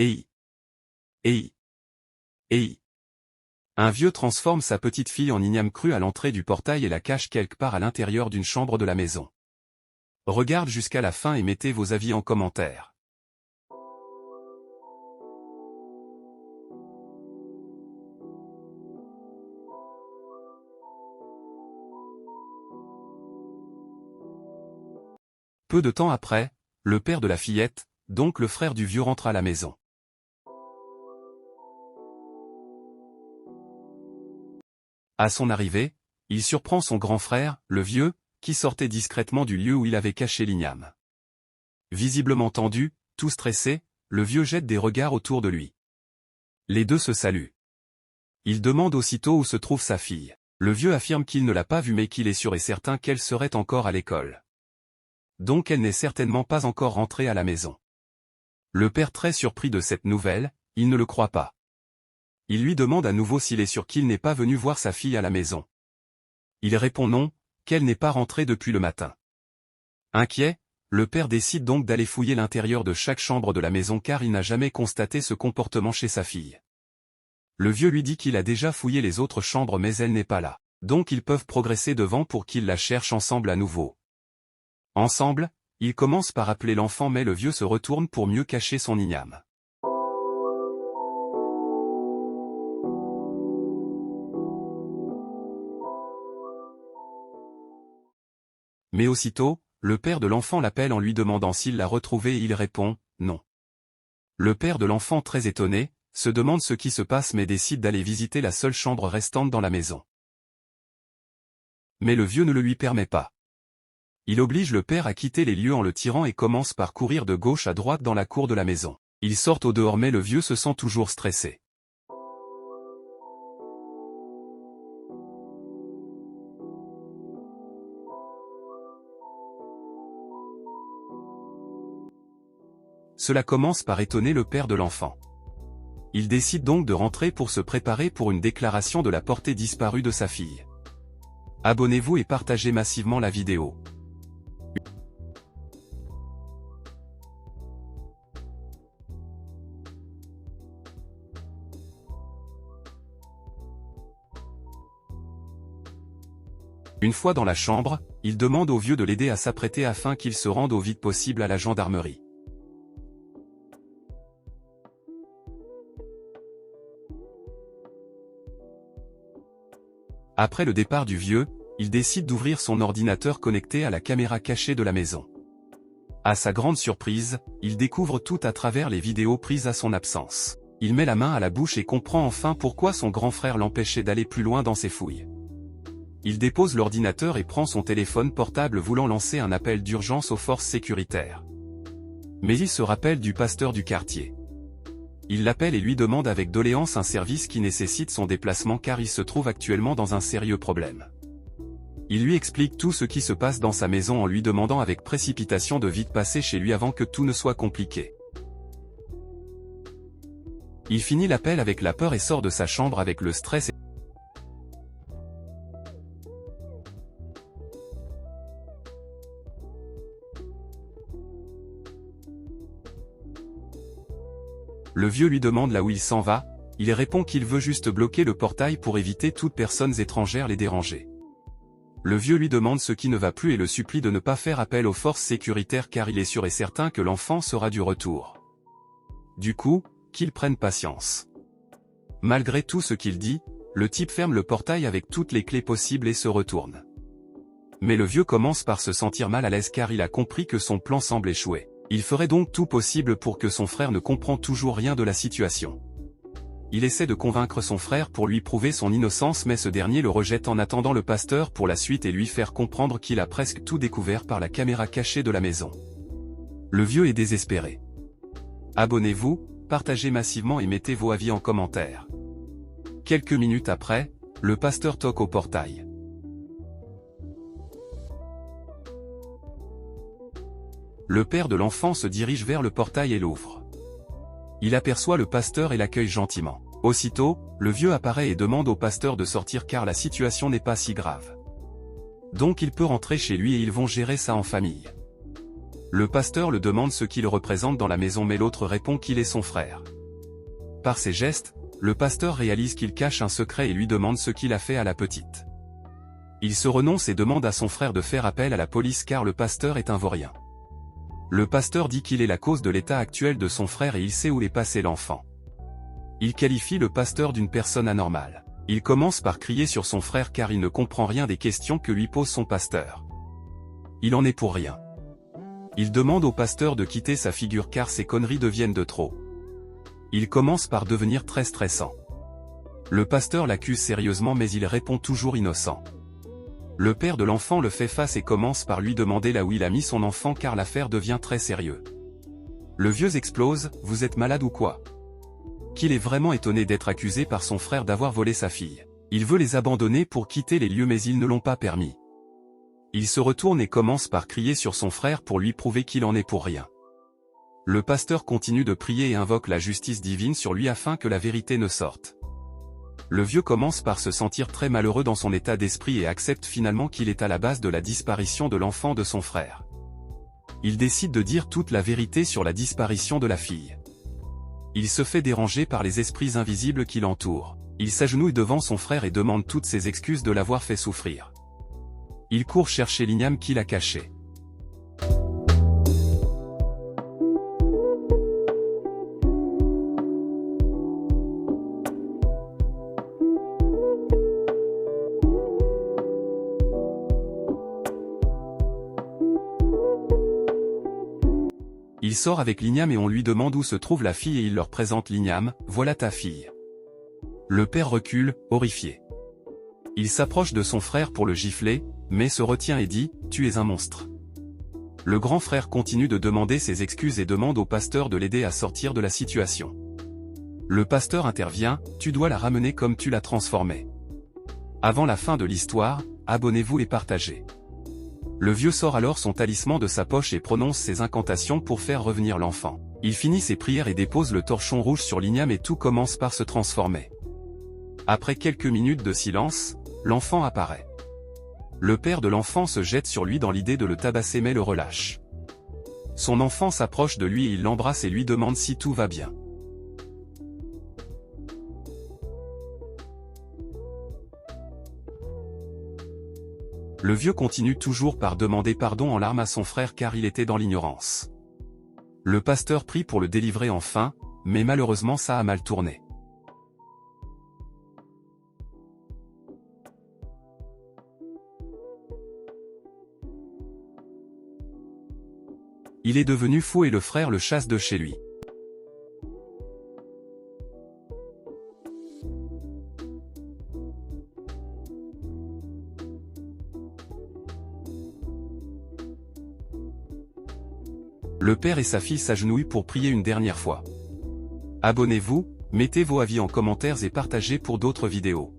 Ei. Ei. Ei. Un vieux transforme sa petite fille en igname crue à l'entrée du portail et la cache quelque part à l'intérieur d'une chambre de la maison. Regarde jusqu'à la fin et mettez vos avis en commentaire. Peu de temps après, le père de la fillette, donc le frère du vieux, rentre à la maison. À son arrivée, il surprend son grand frère, le vieux, qui sortait discrètement du lieu où il avait caché l'igname. Visiblement tendu, tout stressé, le vieux jette des regards autour de lui. Les deux se saluent. Il demande aussitôt où se trouve sa fille. Le vieux affirme qu'il ne l'a pas vue mais qu'il est sûr et certain qu'elle serait encore à l'école. Donc elle n'est certainement pas encore rentrée à la maison. Le père, très surpris de cette nouvelle, il ne le croit pas. Il lui demande à nouveau s'il est sûr qu'il n'est pas venu voir sa fille à la maison. Il répond non, qu'elle n'est pas rentrée depuis le matin. Inquiet, le père décide donc d'aller fouiller l'intérieur de chaque chambre de la maison car il n'a jamais constaté ce comportement chez sa fille. Le vieux lui dit qu'il a déjà fouillé les autres chambres mais elle n'est pas là, donc ils peuvent progresser devant pour qu'ils la cherchent ensemble à nouveau. Ensemble, ils commencent par appeler l'enfant mais le vieux se retourne pour mieux cacher son igname. Mais aussitôt, le père de l'enfant l'appelle en lui demandant s'il l'a retrouvée et il répond « non ». Le père de l'enfant, très étonné, se demande ce qui se passe mais décide d'aller visiter la seule chambre restante dans la maison. Mais le vieux ne le lui permet pas. Il oblige le père à quitter les lieux en le tirant et commence par courir de gauche à droite dans la cour de la maison. Ils sortent au dehors mais le vieux se sent toujours stressé. Cela commence par étonner le père de l'enfant. Il décide donc de rentrer pour se préparer pour une déclaration de la portée disparue de sa fille. Abonnez-vous et partagez massivement la vidéo. Une fois dans la chambre, il demande au vieux de l'aider à s'apprêter afin qu'il se rende au vite possible à la gendarmerie. Après le départ du vieux, il décide d'ouvrir son ordinateur connecté à la caméra cachée de la maison. À sa grande surprise, il découvre tout à travers les vidéos prises à son absence. Il met la main à la bouche et comprend enfin pourquoi son grand frère l'empêchait d'aller plus loin dans ses fouilles. Il dépose l'ordinateur et prend son téléphone portable voulant lancer un appel d'urgence aux forces sécuritaires. Mais il se rappelle du pasteur du quartier. Il l'appelle et lui demande avec doléance un service qui nécessite son déplacement car il se trouve actuellement dans un sérieux problème. Il lui explique tout ce qui se passe dans sa maison en lui demandant avec précipitation de vite passer chez lui avant que tout ne soit compliqué. Il finit l'appel avec la peur et sort de sa chambre avec le stress. Le vieux lui demande là où il s'en va, il répond qu'il veut juste bloquer le portail pour éviter toute personne étrangère les déranger. Le vieux lui demande ce qui ne va plus et le supplie de ne pas faire appel aux forces sécuritaires car il est sûr et certain que l'enfant sera du retour. Du coup, qu'il prenne patience. Malgré tout ce qu'il dit, le type ferme le portail avec toutes les clés possibles et se retourne. Mais le vieux commence par se sentir mal à l'aise car il a compris que son plan semble échouer. Il ferait donc tout possible pour que son frère ne comprend toujours rien de la situation. Il essaie de convaincre son frère pour lui prouver son innocence mais ce dernier le rejette en attendant le pasteur pour la suite et lui faire comprendre qu'il a presque tout découvert par la caméra cachée de la maison. Le vieux est désespéré. Abonnez-vous, partagez massivement et mettez vos avis en commentaire. Quelques minutes après, le pasteur toque au portail. Le père de l'enfant se dirige vers le portail et l'ouvre. Il aperçoit le pasteur et l'accueille gentiment. Aussitôt, le vieux apparaît et demande au pasteur de sortir car la situation n'est pas si grave. Donc il peut rentrer chez lui et ils vont gérer ça en famille. Le pasteur le demande ce qu'il représente dans la maison mais l'autre répond qu'il est son frère. Par ses gestes, le pasteur réalise qu'il cache un secret et lui demande ce qu'il a fait à la petite. Il se renonce et demande à son frère de faire appel à la police car le pasteur est un vaurien. Le pasteur dit qu'il est la cause de l'état actuel de son frère et il sait où est passé l'enfant. Il qualifie le pasteur d'une personne anormale. Il commence par crier sur son frère car il ne comprend rien des questions que lui pose son pasteur. Il en est pour rien. Il demande au pasteur de quitter sa figure car ses conneries deviennent de trop. Il commence par devenir très stressant. Le pasteur l'accuse sérieusement mais il répond toujours innocent. Le père de l'enfant le fait face et commence par lui demander là où il a mis son enfant car l'affaire devient très sérieuse. Le vieux explose, « Vous êtes malade ou quoi ?» Qu'il est vraiment étonné d'être accusé par son frère d'avoir volé sa fille. Il veut les abandonner pour quitter les lieux mais ils ne l'ont pas permis. Il se retourne et commence par crier sur son frère pour lui prouver qu'il en est pour rien. Le pasteur continue de prier et invoque la justice divine sur lui afin que la vérité ne sorte. Le vieux commence par se sentir très malheureux dans son état d'esprit et accepte finalement qu'il est à la base de la disparition de l'enfant de son frère. Il décide de dire toute la vérité sur la disparition de la fille. Il se fait déranger par les esprits invisibles qui l'entourent. Il s'agenouille devant son frère et demande toutes ses excuses de l'avoir fait souffrir. Il court chercher l'igname qu'il a caché. Il sort avec l'igname et on lui demande où se trouve la fille et il leur présente l'igname, « Voilà ta fille ». Le père recule, horrifié. Il s'approche de son frère pour le gifler, mais se retient et dit, « Tu es un monstre ». Le grand frère continue de demander ses excuses et demande au pasteur de l'aider à sortir de la situation. Le pasteur intervient, « Tu dois la ramener comme tu l'as transformée ». Avant la fin de l'histoire, abonnez-vous et partagez. Le vieux sort alors son talisman de sa poche et prononce ses incantations pour faire revenir l'enfant. Il finit ses prières et dépose le torchon rouge sur l'igname et tout commence par se transformer. Après quelques minutes de silence, l'enfant apparaît. Le père de l'enfant se jette sur lui dans l'idée de le tabasser mais le relâche. Son enfant s'approche de lui et il l'embrasse et lui demande si tout va bien. Le vieux continue toujours par demander pardon en larmes à son frère car il était dans l'ignorance. Le pasteur prie pour le délivrer enfin, mais malheureusement ça a mal tourné. Il est devenu fou et le frère le chasse de chez lui. Le père et sa fille s'agenouillent pour prier une dernière fois. Abonnez-vous, mettez vos avis en commentaires et partagez pour d'autres vidéos.